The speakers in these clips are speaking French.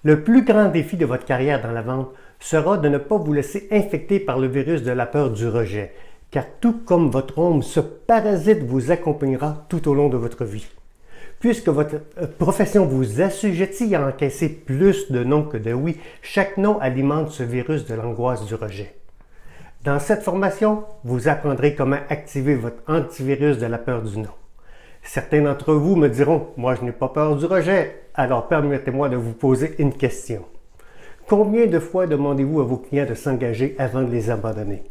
Le plus grand défi de votre carrière dans la vente sera de ne pas vous laisser infecter par le virus de la peur du rejet, car tout comme votre ombre, ce parasite vous accompagnera tout au long de votre vie. Puisque votre profession vous assujettit à encaisser plus de non que de oui, chaque non alimente ce virus de l'angoisse du rejet. Dans cette formation, vous apprendrez comment activer votre antivirus de la peur du non. Certains d'entre vous me diront « Moi, je n'ai pas peur du rejet », alors permettez-moi de vous poser une question. Combien de fois demandez-vous à vos clients de s'engager avant de les abandonner?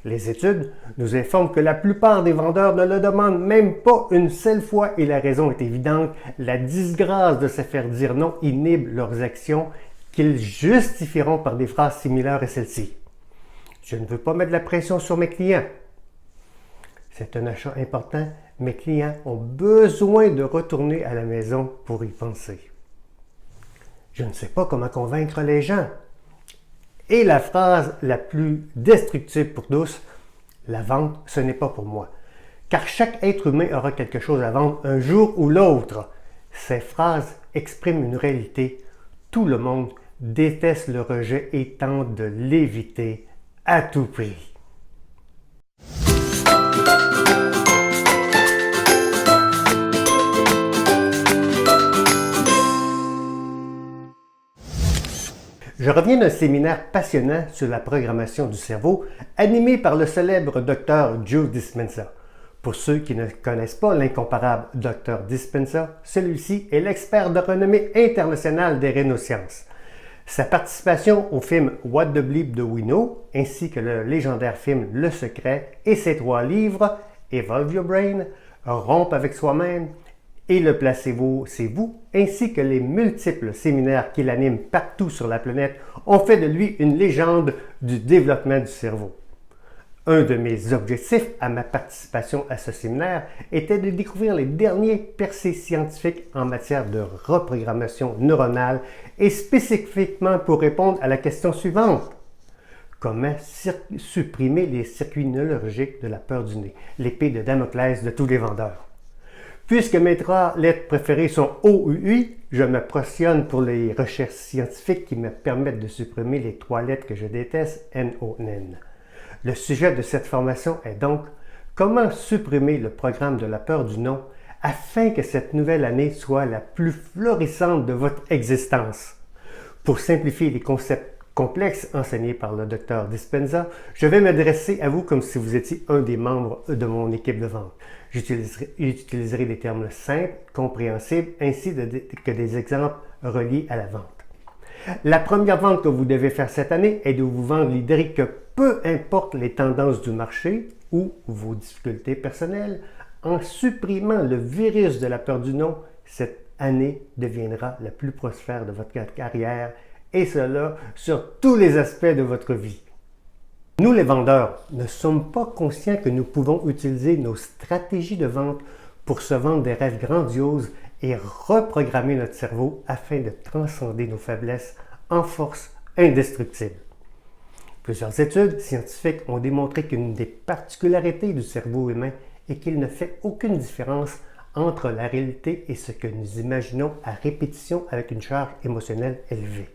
Les études nous informent que la plupart des vendeurs ne le demandent même pas une seule fois et la raison est évidente, la disgrâce de se faire dire non inhibe leurs actions qu'ils justifieront par des phrases similaires à celle-ci. Je ne veux pas mettre de la pression sur mes clients. C'est un achat important. Mes clients ont besoin de retourner à la maison pour y penser. Je ne sais pas comment convaincre les gens. Et la phrase la plus destructive pour tous, la vente, ce n'est pas pour moi. Car chaque être humain aura quelque chose à vendre un jour ou l'autre. Ces phrases expriment une réalité. Tout le monde déteste le rejet et tente de l'éviter à tout prix. Je reviens d'un séminaire passionnant sur la programmation du cerveau animé par le célèbre Dr. Joe Dispenza. Pour ceux qui ne connaissent pas l'incomparable Dr. Dispenza, celui-ci est l'expert de renommée internationale des neurosciences. Sa participation au film What the Bleep Do We Know ainsi que le légendaire film Le Secret et ses 3 livres Evolve Your Brain, Rompre avec soi-même et Le placebo, c'est vous, ainsi que les multiples séminaires qu'il anime partout sur la planète ont fait de lui une légende du développement du cerveau. Un de mes objectifs à ma participation à ce séminaire était de découvrir les derniers percées scientifiques en matière de reprogrammation neuronale et spécifiquement pour répondre à la question suivante. Comment supprimer les circuits neurologiques de la peur du nez, l'épée de Damoclès de tous les vendeurs? Puisque mes 3 lettres préférées sont O ou I, je me passionne pour les recherches scientifiques qui me permettent de supprimer les 3 lettres que je déteste, N, O, N. Le sujet de cette formation est donc comment supprimer le programme de la peur du non afin que cette nouvelle année soit la plus florissante de votre existence. Pour simplifier les concepts complexes enseignés par le Dr. Dispenza, je vais m'adresser à vous comme si vous étiez un des membres de mon équipe de vente. J'utiliserai des termes simples, compréhensibles, ainsi que des exemples reliés à la vente. La première vente que vous devez faire cette année est de vous vendre l'idée que peu importe les tendances du marché ou vos difficultés personnelles, en supprimant le virus de la peur du non, cette année deviendra la plus prospère de votre carrière et cela sur tous les aspects de votre vie. Nous les vendeurs ne sommes pas conscients que nous pouvons utiliser nos stratégies de vente pour se vendre des rêves grandioses et reprogrammer notre cerveau afin de transcender nos faiblesses en force indestructible. Plusieurs études scientifiques ont démontré qu'une des particularités du cerveau humain est qu'il ne fait aucune différence entre la réalité et ce que nous imaginons à répétition avec une charge émotionnelle élevée.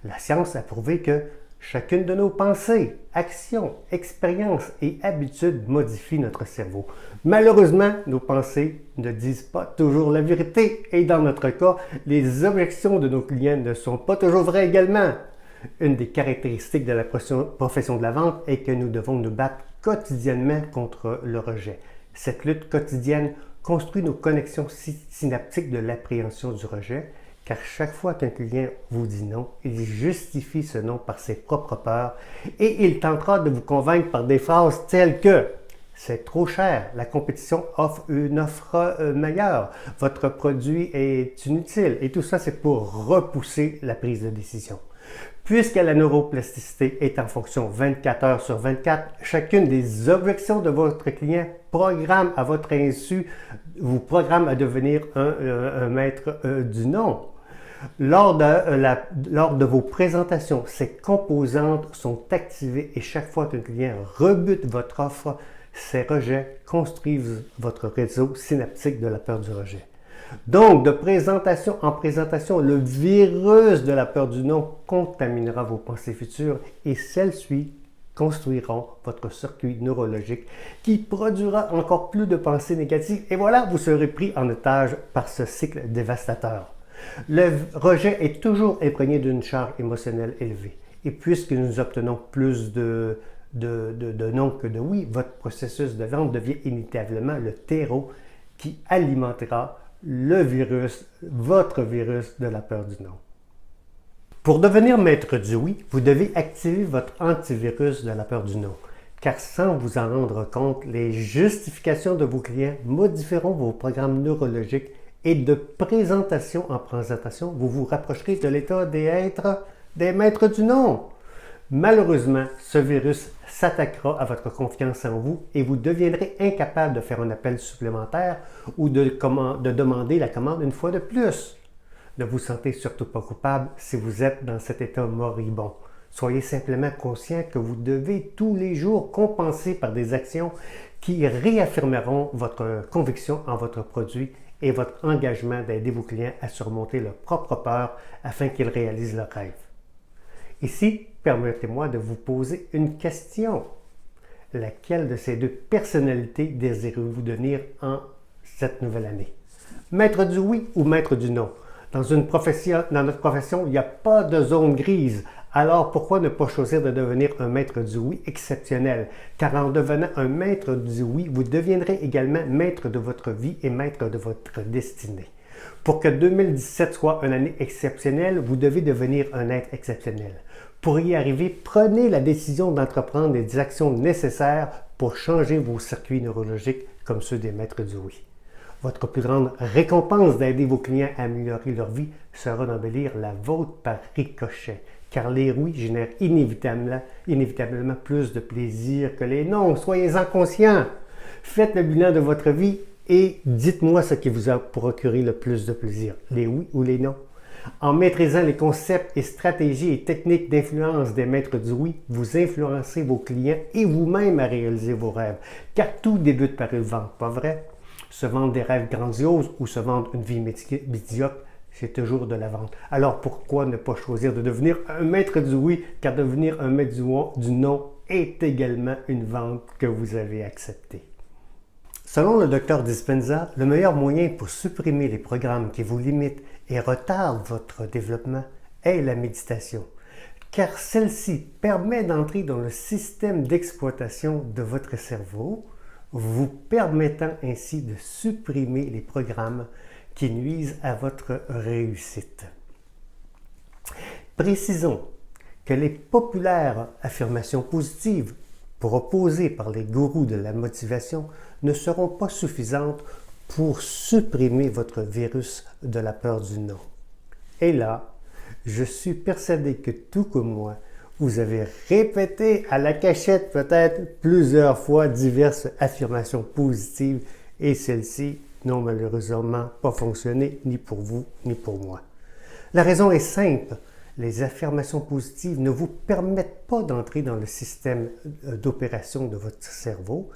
La science a prouvé que chacune de nos pensées, actions, expériences et habitudes modifient notre cerveau. Malheureusement, nos pensées ne disent pas toujours la vérité et dans notre cas, les objections de nos clients ne sont pas toujours vraies également. Une des caractéristiques de la profession de la vente est que nous devons nous battre quotidiennement contre le rejet. Cette lutte quotidienne construit nos connexions synaptiques de l'appréhension du rejet, car chaque fois qu'un client vous dit non, il justifie ce non par ses propres peurs et il tentera de vous convaincre par des phrases telles que « c'est trop cher, la compétition offre une offre meilleure, votre produit est inutile » et tout ça c'est pour repousser la prise de décision. Puisque la neuroplasticité est en fonction 24 heures sur 24, chacune des objections de votre client programme à votre insu, vous programme à devenir un maître du non. Lors de vos présentations, ces composantes sont activées et chaque fois qu'un client rebute votre offre, ces rejets construisent votre réseau synaptique de la peur du rejet. Donc, de présentation en présentation, le virus de la peur du non contaminera vos pensées futures et celles-ci construiront votre circuit neurologique qui produira encore plus de pensées négatives et voilà, vous serez pris en otage par ce cycle dévastateur. Le rejet est toujours imprégné d'une charge émotionnelle élevée et puisque nous obtenons plus de non que de oui, votre processus de vente devient inévitablement le terreau qui alimentera le virus, votre virus de la peur du non. Pour devenir maître du oui, vous devez activer votre antivirus de la peur du non. Car sans vous en rendre compte, les justifications de vos clients modifieront vos programmes neurologiques et de présentation en présentation, vous vous rapprocherez de l'état des maîtres du non. Malheureusement, ce virus s'attaquera à votre confiance en vous et vous deviendrez incapable de faire un appel supplémentaire ou de demander la commande une fois de plus. Ne vous sentez surtout pas coupable si vous êtes dans cet état moribond. Soyez simplement conscient que vous devez tous les jours compenser par des actions qui réaffirmeront votre conviction en votre produit et votre engagement d'aider vos clients à surmonter leurs propres peurs afin qu'ils réalisent leurs rêves. Ici, permettez-moi de vous poser une question. Laquelle de ces deux personnalités désirez-vous devenir en cette nouvelle année? Maître du oui ou maître du non? Dans notre profession, il n'y a pas de zone grise. Alors pourquoi ne pas choisir de devenir un maître du oui exceptionnel? Car en devenant un maître du oui, vous deviendrez également maître de votre vie et maître de votre destinée. Pour que 2017 soit une année exceptionnelle, vous devez devenir un être exceptionnel. Pour y arriver, prenez la décision d'entreprendre les actions nécessaires pour changer vos circuits neurologiques comme ceux des maîtres du oui. Votre plus grande récompense d'aider vos clients à améliorer leur vie sera d'embellir la vôtre par ricochet, car les oui génèrent inévitablement plus de plaisir que les non. Soyez-en conscients. Faites le bilan de votre vie et dites-moi ce qui vous a procuré le plus de plaisir, les oui ou les non. En maîtrisant les concepts et stratégies et techniques d'influence des maîtres du oui, vous influencez vos clients et vous-même à réaliser vos rêves, car tout débute par une vente, pas vrai? Se vendre des rêves grandioses ou se vendre une vie médiocre, c'est toujours de la vente. Alors pourquoi ne pas choisir de devenir un maître du oui, car devenir un maître du non est également une vente que vous avez acceptée. Selon le Dr Dispenza, le meilleur moyen pour supprimer les programmes qui vous limitent et retardent votre développement est la méditation, car celle-ci permet d'entrer dans le système d'exploitation de votre cerveau, vous permettant ainsi de supprimer les programmes qui nuisent à votre réussite. Précisons que les populaires affirmations positives proposées par les gourous de la motivation ne seront pas suffisantes pour supprimer votre virus de la peur du non. Et là, je suis persuadé que tout comme moi, vous avez répété à la cachette peut-être plusieurs fois diverses affirmations positives et celles-ci n'ont malheureusement pas fonctionné ni pour vous ni pour moi. La raison est simple. Les affirmations positives ne vous permettent pas d'entrer dans le système d'opération de votre cerveau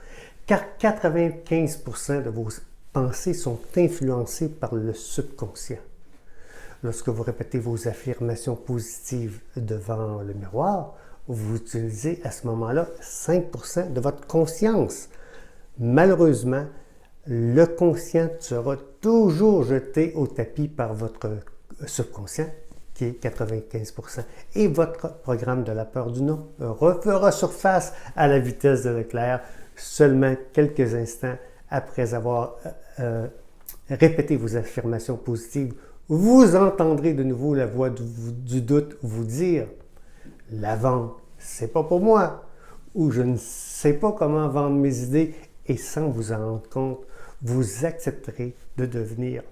car 95% de vos pensées sont influencées par le subconscient. Lorsque vous répétez vos affirmations positives devant le miroir, vous utilisez à ce moment-là 5% de votre conscience. Malheureusement, le conscient sera toujours jeté au tapis par votre subconscient, qui est 95%. Et votre programme de la peur du non refera surface à la vitesse de l'éclair seulement quelques instants après avoir répété vos affirmations positives. Vous entendrez de nouveau la voix du doute vous dire « La vente, c'est pas pour moi » ou « Je ne sais pas comment vendre mes idées » et sans vous en rendre compte, vous accepterez de devenir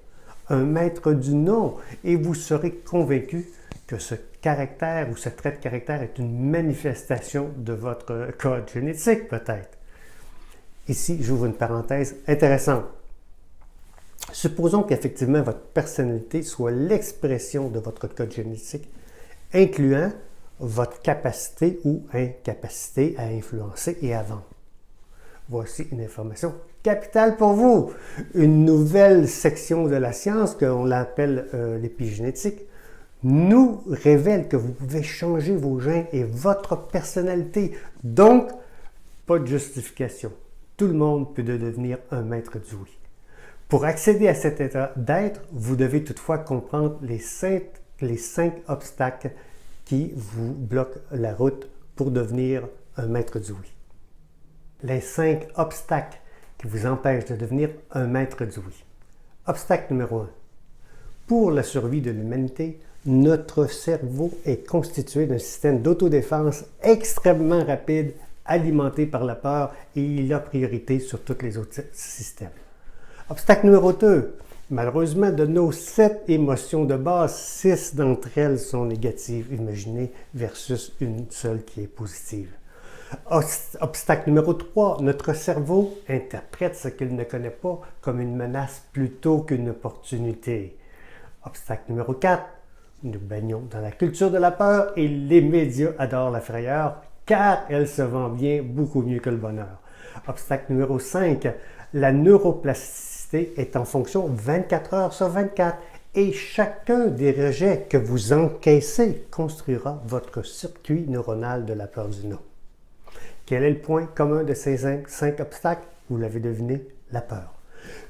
un maître du non et vous serez convaincu que ce caractère ou ce trait de caractère est une manifestation de votre code génétique peut-être. Ici, j'ouvre une parenthèse intéressante. Supposons qu'effectivement votre personnalité soit l'expression de votre code génétique, incluant votre capacité ou incapacité à influencer et à vendre. Voici une information capitale pour vous. Une nouvelle section de la science, qu'on l'appelle l'épigénétique, nous révèle que vous pouvez changer vos gènes et votre personnalité. Donc, pas de justification. Tout le monde peut devenir un maître du oui. Pour accéder à cet état d'être, vous devez toutefois comprendre les cinq obstacles qui vous bloquent la route pour devenir un maître du oui. Les 5 obstacles qui vous empêchent de devenir un maître du oui. Obstacle numéro 1. Pour la survie de l'humanité, notre cerveau est constitué d'un système d'autodéfense extrêmement rapide, alimenté par la peur, et il a priorité sur tous les autres systèmes. Obstacle numéro 2. Malheureusement, de nos 7 émotions de base, 6 d'entre elles sont négatives, imaginez, versus une seule qui est positive. Obstacle numéro 3. Notre cerveau interprète ce qu'il ne connaît pas comme une menace plutôt qu'une opportunité. Obstacle numéro 4. Nous baignons dans la culture de la peur et les médias adorent la frayeur car elle se vend bien beaucoup mieux que le bonheur. Obstacle numéro 5. La neuroplasticité est en fonction 24 heures sur 24 et chacun des rejets que vous encaissez construira votre circuit neuronal de la peur du non. Quel est le point commun de ces 5 obstacles? Vous l'avez deviné, la peur.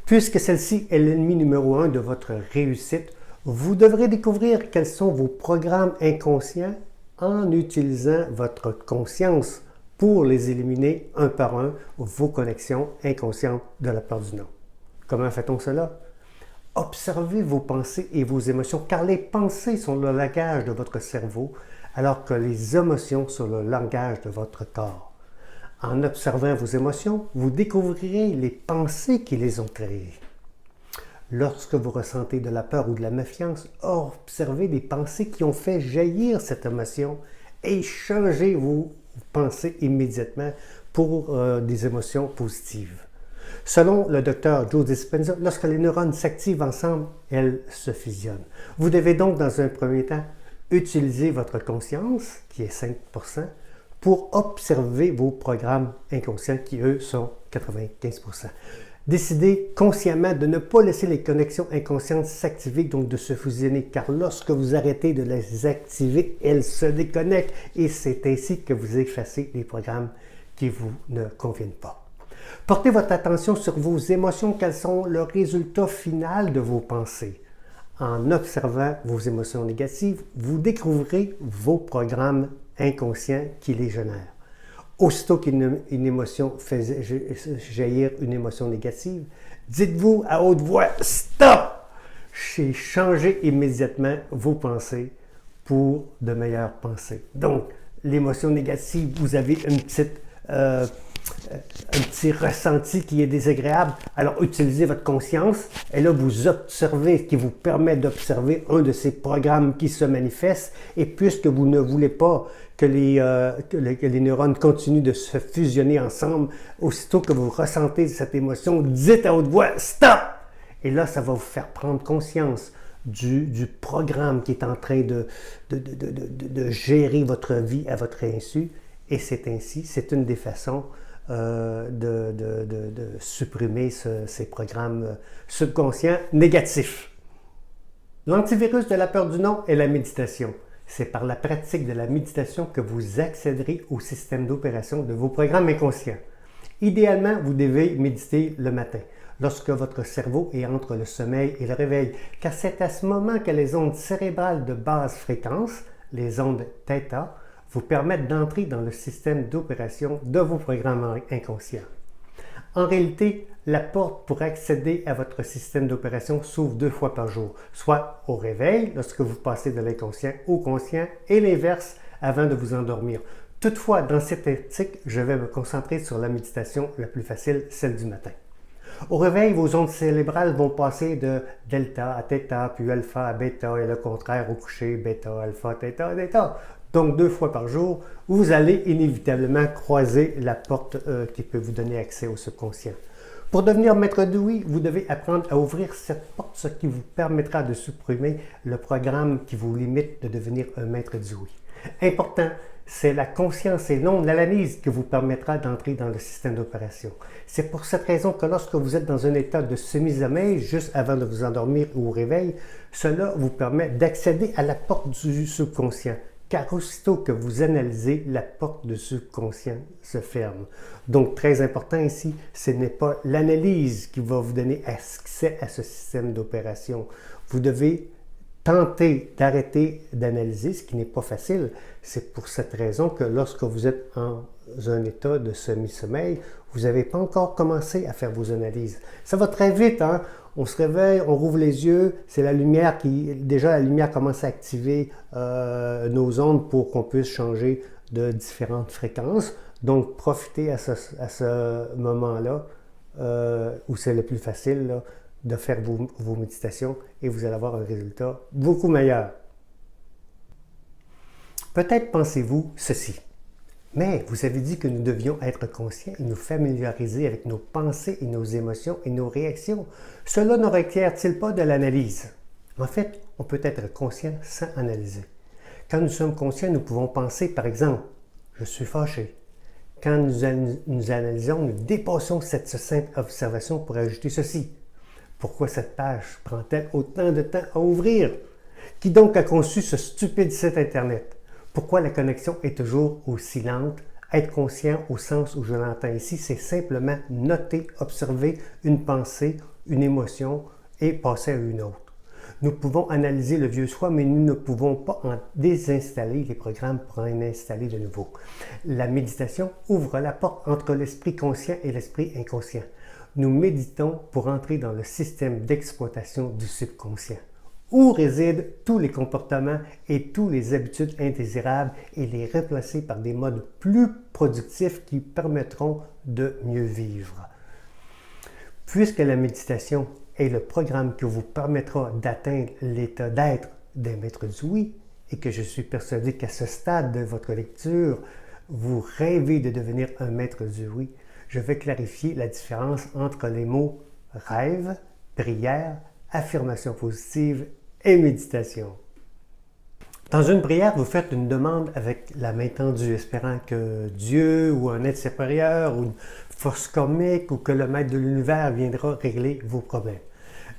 Puisque celle-ci est l'ennemi numéro 1 de votre réussite, vous devrez découvrir quels sont vos programmes inconscients en utilisant votre conscience pour les éliminer un par un, vos connexions inconscientes de la peur du non. Comment fait-on cela? Observez vos pensées et vos émotions, car les pensées sont le langage de votre cerveau, alors que les émotions sont le langage de votre corps. En observant vos émotions, vous découvrirez les pensées qui les ont créées. Lorsque vous ressentez de la peur ou de la méfiance, observez les pensées qui ont fait jaillir cette émotion et changez vos pensées immédiatement pour des émotions positives. Selon le docteur Joe Dispenza, lorsque les neurones s'activent ensemble, elles se fusionnent. Vous devez donc, dans un premier temps, utiliser votre conscience, qui est 5%, pour observer vos programmes inconscients, qui, eux, sont 95%. Décidez consciemment de ne pas laisser les connexions inconscientes s'activer, donc de se fusionner, car lorsque vous arrêtez de les activer, elles se déconnectent et c'est ainsi que vous effacez les programmes qui vous ne conviennent pas. Portez votre attention sur vos émotions, quels sont le résultat final de vos pensées. En observant vos émotions négatives, vous découvrirez vos programmes inconscients qui les génèrent. Aussitôt qu'une émotion fait jaillir une émotion négative, dites-vous à haute voix « Stop !» et changez immédiatement vos pensées pour de meilleures pensées. Donc, l'émotion négative, vous avez un petit ressenti qui est désagréable. Alors, utilisez votre conscience et là, vous observez, ce qui vous permet d'observer un de ces programmes qui se manifestent. Et puisque vous ne voulez pas que les neurones continuent de se fusionner ensemble, aussitôt que vous ressentez cette émotion, dites à haute voix « Stop !» Et là, ça va vous faire prendre conscience du programme qui est en train de gérer votre vie à votre insu. Et c'est ainsi, c'est une des façons de supprimer ces programmes subconscients négatifs. L'antivirus de la peur du non est la méditation. C'est par la pratique de la méditation que vous accéderez au système d'opération de vos programmes inconscients. Idéalement, vous devez méditer le matin, lorsque votre cerveau est entre le sommeil et le réveil, car c'est à ce moment que les ondes cérébrales de basse fréquence, les ondes θ, vous permettent d'entrer dans le système d'opération de vos programmes inconscients. En réalité, la porte pour accéder à votre système d'opération s'ouvre 2 fois par jour, soit au réveil, lorsque vous passez de l'inconscient au conscient, et l'inverse avant de vous endormir. Toutefois, dans cette éthique, je vais me concentrer sur la méditation la plus facile, celle du matin. Au réveil, vos ondes cérébrales vont passer de delta à θ, puis alpha à bêta, et le contraire au coucher, bêta, alpha, θ, θ. Donc, 2 fois par jour, vous allez inévitablement croiser la porte qui peut vous donner accès au subconscient. Pour devenir maître du oui, vous devez apprendre à ouvrir cette porte, ce qui vous permettra de supprimer le programme qui vous limite de devenir un maître du oui. Important, c'est la conscience et non l'analyse qui vous permettra d'entrer dans le système d'opération. C'est pour cette raison que lorsque vous êtes dans un état de semi-sommeil, juste avant de vous endormir ou au réveil, cela vous permet d'accéder à la porte du subconscient. Car aussitôt que vous analysez, la porte du subconscient se ferme. Donc, très important ici, ce n'est pas l'analyse qui va vous donner accès à ce système d'opération. Vous devez tenter d'arrêter d'analyser, ce qui n'est pas facile. C'est pour cette raison que lorsque vous êtes en un état de semi-sommeil, vous n'avez pas encore commencé à faire vos analyses. Ça va très vite, hein? On se réveille, on rouvre les yeux, c'est la lumière déjà la lumière commence à activer nos ondes pour qu'on puisse changer de différentes fréquences. Donc, profitez à ce moment-là, où c'est le plus facile, là, de faire vos méditations et vous allez avoir un résultat beaucoup meilleur. Peut-être pensez-vous ceci. Mais vous avez dit que nous devions être conscients et nous familiariser avec nos pensées et nos émotions et nos réactions. Cela ne requiert-il pas de l'analyse? En fait, on peut être conscient sans analyser. Quand nous sommes conscients, nous pouvons penser, par exemple, « je suis fâché ». Quand nous analysons, nous dépassons cette simple observation pour ajouter ceci. Pourquoi cette page prend-elle autant de temps à ouvrir? Qui donc a conçu ce stupide site Internet? Pourquoi la connexion est toujours aussi lente? Être conscient au sens où je l'entends ici, c'est simplement noter, observer une pensée, une émotion et passer à une autre. Nous pouvons analyser le vieux soi, mais nous ne pouvons pas en désinstaller les programmes pour en installer de nouveaux. La méditation ouvre la porte entre l'esprit conscient et l'esprit inconscient. Nous méditons pour entrer dans le système d'exploitation du subconscient, où résident tous les comportements et toutes les habitudes indésirables et les remplacer par des modes plus productifs qui permettront de mieux vivre. Puisque la méditation est le programme qui vous permettra d'atteindre l'état d'être d'un maître du oui, et que je suis persuadé qu'à ce stade de votre lecture, vous rêvez de devenir un maître du oui, je vais clarifier la différence entre les mots rêve, prière, affirmation positive et méditation. Dans une prière, vous faites une demande avec la main tendue, espérant que Dieu ou un être supérieur ou une force cosmique ou que le maître de l'univers viendra régler vos problèmes.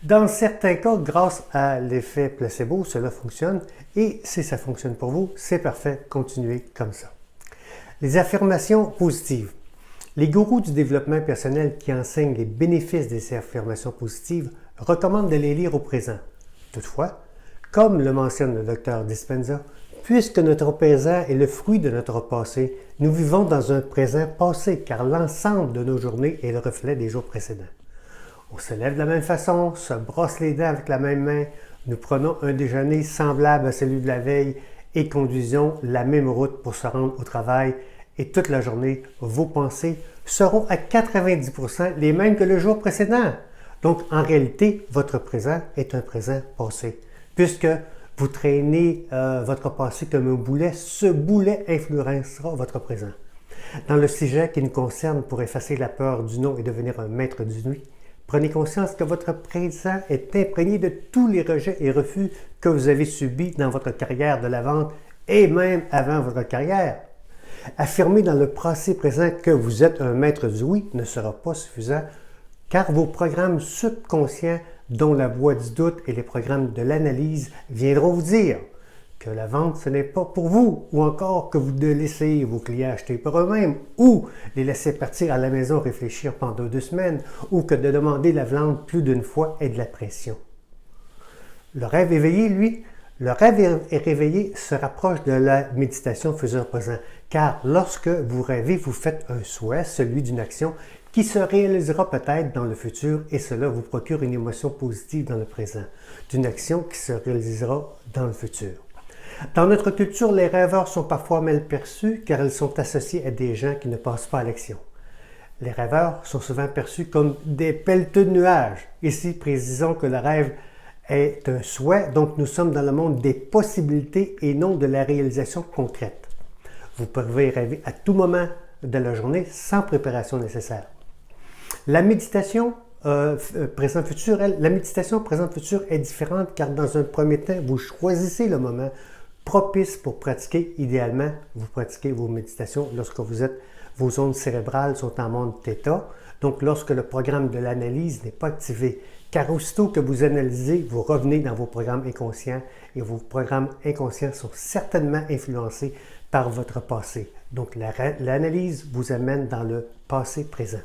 Dans certains cas, grâce à l'effet placebo, cela fonctionne et si ça fonctionne pour vous, c'est parfait, continuez comme ça. Les affirmations positives. Les gourous du développement personnel qui enseignent les bénéfices des affirmations positives recommandent de les lire au présent. Toutefois, comme le mentionne le Dr Dispenza, puisque notre présent est le fruit de notre passé, nous vivons dans un présent passé car l'ensemble de nos journées est le reflet des jours précédents. On se lève de la même façon, se brosse les dents avec la même main, nous prenons un déjeuner semblable à celui de la veille et conduisons la même route pour se rendre au travail et toute la journée, vos pensées seront à 90% les mêmes que le jour précédent. Donc, en réalité, votre présent est un présent passé. Puisque vous traînez votre passé comme un boulet, ce boulet influencera votre présent. Dans le sujet qui nous concerne pour effacer la peur du non et devenir un maître du oui, prenez conscience que votre présent est imprégné de tous les rejets et refus que vous avez subis dans votre carrière de la vente et même avant votre carrière. Affirmer dans le passé présent que vous êtes un maître du oui ne sera pas suffisant car vos programmes subconscients, dont la voix du doute et les programmes de l'analyse, viendront vous dire que la vente, ce n'est pas pour vous, ou encore que vous devez laisser vos clients acheter par eux-mêmes, ou les laisser partir à la maison réfléchir pendant 2 semaines, ou que de demander la vente plus d'une fois est de la pression. Le rêve éveillé, lui, le rêve réveillé se rapproche de la méditation faisant présent, car lorsque vous rêvez, vous faites un souhait, celui d'une action qui se réalisera peut-être dans le futur et cela vous procure une émotion positive dans le présent, d'une action qui se réalisera dans le futur. Dans notre culture, les rêveurs sont parfois mal perçus car ils sont associés à des gens qui ne passent pas à l'action. Les rêveurs sont souvent perçus comme des pelleteux de nuages. Ici, précisons que le rêve est un souhait, donc nous sommes dans le monde des possibilités et non de la réalisation concrète. Vous pouvez rêver à tout moment de la journée sans préparation nécessaire. La méditation présent-futur est différente car dans un premier temps, vous choisissez le moment propice pour pratiquer. Idéalement, vous pratiquez vos méditations lorsque vos ondes cérébrales sont en mode θ. Donc, lorsque le programme de l'analyse n'est pas activé. Car aussitôt que vous analysez, vous revenez dans vos programmes inconscients et vos programmes inconscients sont certainement influencés par votre passé. Donc, l'analyse vous amène dans le passé présent.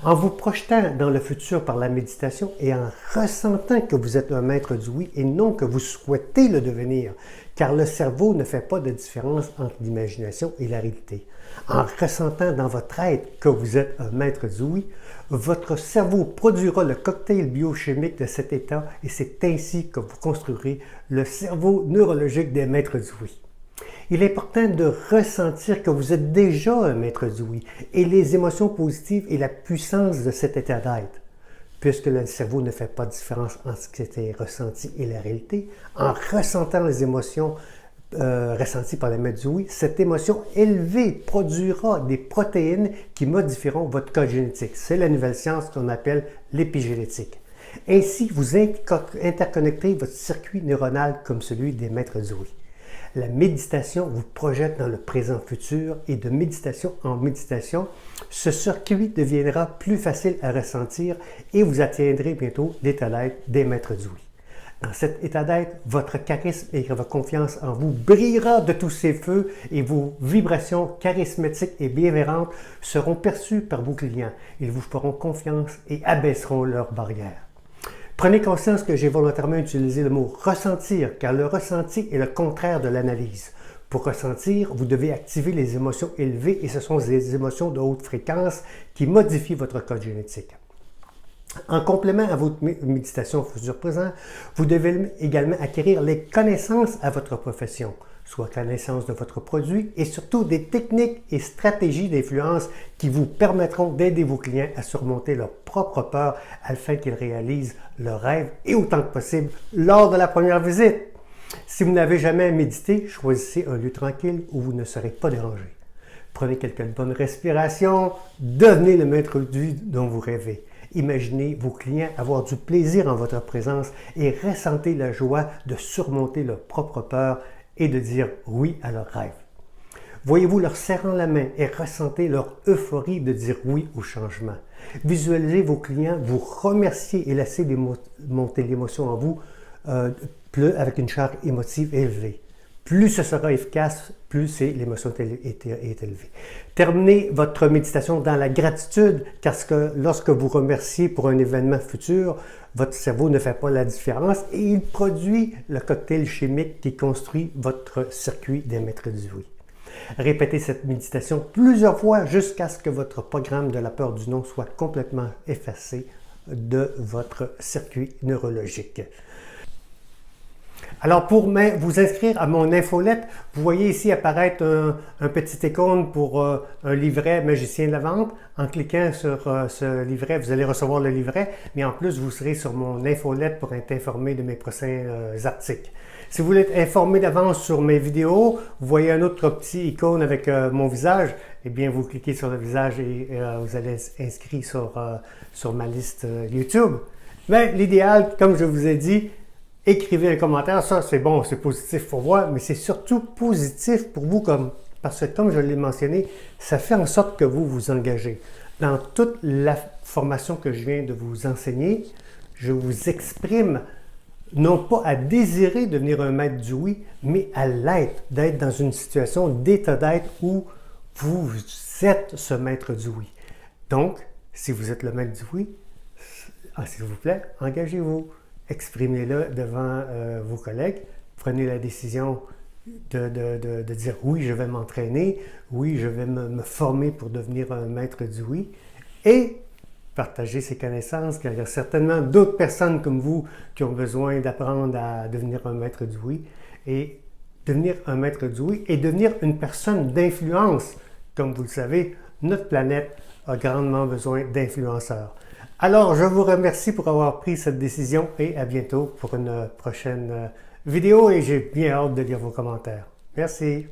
En vous projetant dans le futur par la méditation et en ressentant que vous êtes un maître du oui et non que vous souhaitez le devenir, car le cerveau ne fait pas de différence entre l'imagination et la réalité. En ressentant dans votre être que vous êtes un maître du oui, votre cerveau produira le cocktail biochimique de cet état et c'est ainsi que vous construirez le cerveau neurologique des maîtres du oui. Il est important de ressentir que vous êtes déjà un maître du oui et les émotions positives et la puissance de cet état d'être. Puisque le cerveau ne fait pas de différence entre ce qui était ressenti et la réalité, en ressentant les émotions ressenties par les maîtres du oui, cette émotion élevée produira des protéines qui modifieront votre code génétique. C'est la nouvelle science qu'on appelle l'épigénétique. Ainsi, vous interconnectez votre circuit neuronal comme celui des maîtres du oui. La méditation vous projette dans le présent futur et de méditation en méditation, ce circuit deviendra plus facile à ressentir et vous atteindrez bientôt l'état d'être des maîtres du oui. Dans cet état d'être, votre charisme et votre confiance en vous brillera de tous ses feux et vos vibrations charismatiques et bienveillantes seront perçues par vos clients. Ils vous feront confiance et abaisseront leurs barrières. Prenez conscience que j'ai volontairement utilisé le mot « ressentir » car le ressenti est le contraire de l'analyse. Pour ressentir, vous devez activer les émotions élevées et ce sont des émotions de haute fréquence qui modifient votre code génétique. En complément à votre méditation futur-présent, vous devez également acquérir les connaissances à votre profession, soit connaissance de votre produit et surtout des techniques et stratégies d'influence qui vous permettront d'aider vos clients à surmonter leurs propres peurs afin qu'ils réalisent leurs rêves et autant que possible lors de la première visite. Si vous n'avez jamais médité, choisissez un lieu tranquille où vous ne serez pas dérangé. Prenez quelques bonnes respirations, devenez le maître dont vous rêvez. Imaginez vos clients avoir du plaisir en votre présence et ressentez la joie de surmonter leurs propres peurs et de dire oui à leurs rêves. Voyez-vous leur serrant la main et ressentez leur euphorie de dire oui au changement. Visualisez vos clients vous remercier et laisser monter l'émotion en vous avec une charge émotive élevée. Plus ce sera efficace, plus l'émotion est élevée. Terminez votre méditation dans la gratitude, car lorsque vous remerciez pour un événement futur, votre cerveau ne fait pas la différence et il produit le cocktail chimique qui construit votre circuit des maîtres du oui. Répétez cette méditation plusieurs fois jusqu'à ce que votre programme de la peur du non soit complètement effacé de votre circuit neurologique. Alors, pour vous inscrire à mon infolette, vous voyez ici apparaître un petit icône pour un livret Magicien de la vente. En cliquant sur ce livret, vous allez recevoir le livret, mais en plus, vous serez sur mon infolette pour être informé de mes prochains articles. Si vous voulez être informé d'avance sur mes vidéos, vous voyez un autre petit icône avec mon visage, eh bien, vous cliquez sur le visage et vous allez être inscrit sur ma liste YouTube. Mais l'idéal, comme je vous ai dit, écrivez un commentaire, ça c'est bon, c'est positif pour moi, mais c'est surtout positif pour vous parce que comme je l'ai mentionné, ça fait en sorte que vous vous engagez. Dans toute la formation que je viens de vous enseigner, je vous exprime non pas à désirer devenir un maître du oui, mais à l'être, d'être dans une situation d'état d'être où vous êtes ce maître du oui. Donc, si vous êtes le maître du oui, s'il vous plaît, engagez-vous. Exprimez-le devant vos collègues, prenez la décision de dire oui, je vais m'entraîner, oui, je vais me former pour devenir un maître du oui et partagez ces connaissances car il y a certainement d'autres personnes comme vous qui ont besoin d'apprendre à devenir un maître du oui et devenir un maître du oui et devenir une personne d'influence. Comme vous le savez, notre planète a grandement besoin d'influenceurs. Alors, je vous remercie pour avoir pris cette décision et à bientôt pour une prochaine vidéo et j'ai bien hâte de lire vos commentaires. Merci.